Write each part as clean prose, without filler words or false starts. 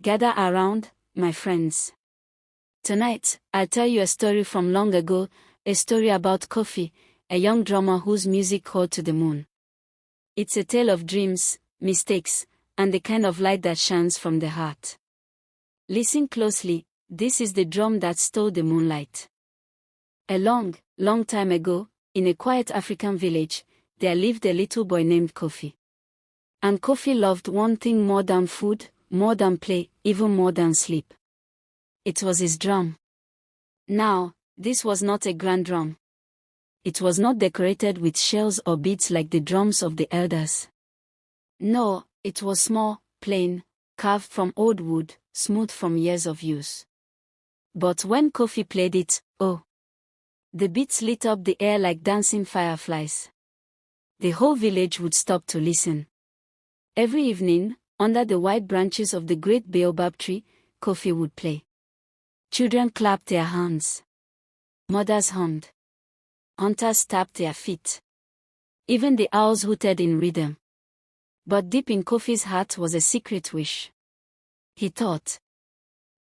Gather around, my friends. Tonight, I'll tell you a story from long ago, a story about Kofi, a young drummer whose music called to the moon. It's a tale of dreams, mistakes, and the kind of light that shines from the heart. Listen closely, this is the drum that stole the moonlight. A long, long time ago, in a quiet African village, there lived a little boy named Kofi. And Kofi loved one thing more than food, more than play, even more than sleep. It was his drum. Now, this was not a grand drum. It was not decorated with shells or beads like the drums of the elders. No, it was small, plain, carved from old wood, smooth from years of use. But when Kofi played it, oh! The beats lit up the air like dancing fireflies. The whole village would stop to listen. Every evening, under the wide branches of the great baobab tree, Kofi would play. Children clapped their hands. Mothers hummed. Hunters tapped their feet. Even the owls hooted in rhythm. But deep in Kofi's heart was a secret wish. He thought,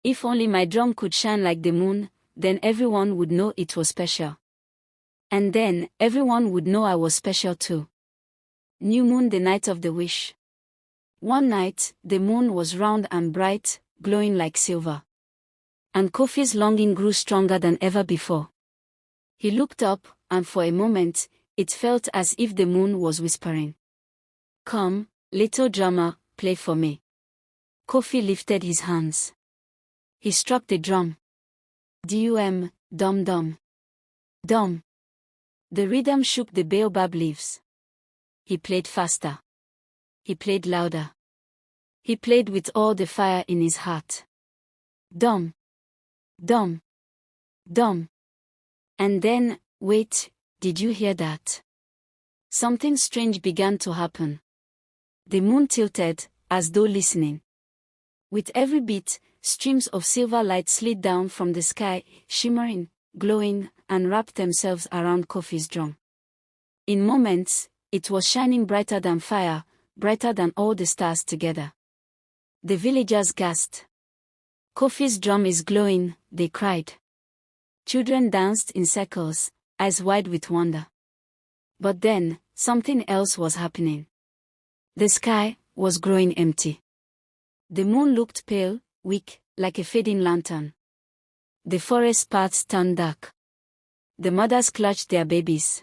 if only my drum could shine like the moon, then everyone would know it was special. And then, everyone would know I was special too. New moon, the night of the wish. One night, the moon was round and bright, glowing like silver. And Kofi's longing grew stronger than ever before. He looked up, and for a moment, it felt as if the moon was whispering. Come, little drummer, play for me. Kofi lifted his hands. He struck the drum. Dum, dum dum. Dum. The rhythm shook the baobab leaves. He played faster. He played louder. He played with all the fire in his heart. Dum. Dum. Dum. And then, wait, did you hear that? Something strange began to happen. The moon tilted, as though listening. With every beat, streams of silver light slid down from the sky, shimmering, glowing, and wrapped themselves around Kofi's drum. In moments, it was shining brighter than fire, brighter than all the stars together. The villagers gasped. Kofi's drum is glowing, they cried. Children danced in circles, eyes wide with wonder. But then, something else was happening. The sky was growing empty. The moon looked pale, weak, like a fading lantern. The forest paths turned dark. The mothers clutched their babies.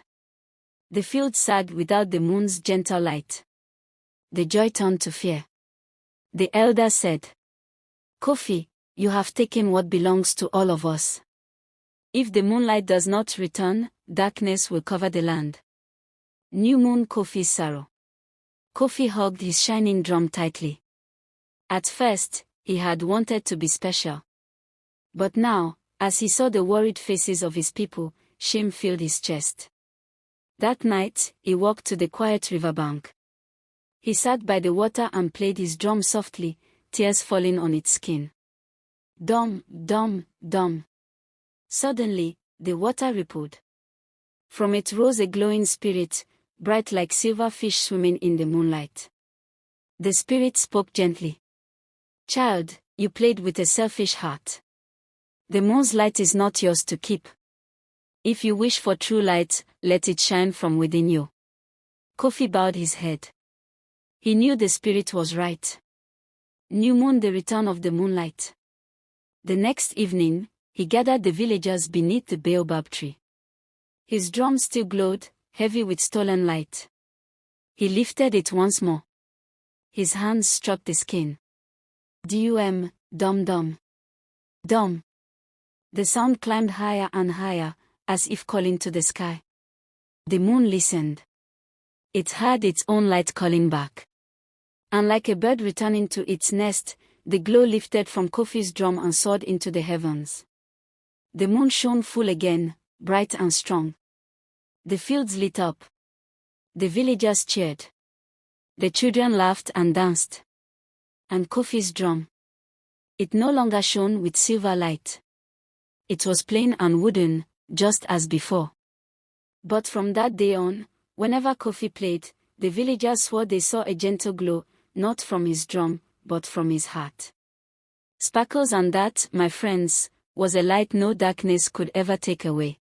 The fields sagged without the moon's gentle light. The joy turned to fear. The elder said, Kofi, you have taken what belongs to all of us. If the moonlight does not return, darkness will cover the land. New moon Kofi's sorrow. Kofi hugged his shining drum tightly. At first, he had wanted to be special. But now, as he saw the worried faces of his people, shame filled his chest. That night, he walked to the quiet riverbank. He sat by the water and played his drum softly, tears falling on its skin. Dum, dum, dum. Suddenly, the water rippled. From it rose a glowing spirit, bright like silver fish swimming in the moonlight. The spirit spoke gently. Child, you played with a selfish heart. The moon's light is not yours to keep. If you wish for true light, let it shine from within you. Kofi bowed his head. He knew the spirit was right. New moon, the return of the moonlight. The next evening, he gathered the villagers beneath the baobab tree. His drum still glowed, heavy with stolen light. He lifted it once more. His hands struck the skin. Dum, dum dum. Dum. The sound climbed higher and higher, as if calling to the sky. The moon listened. It heard its own light calling back. And like a bird returning to its nest, the glow lifted from Kofi's drum and soared into the heavens. The moon shone full again, bright and strong. The fields lit up. The villagers cheered. The children laughed and danced. And Kofi's drum. It no longer shone with silver light. It was plain and wooden, just as before. But from that day on, whenever Kofi played, the villagers swore they saw a gentle glow, not from his drum, but from his heart. Sparkles, and that, my friends, was a light no darkness could ever take away.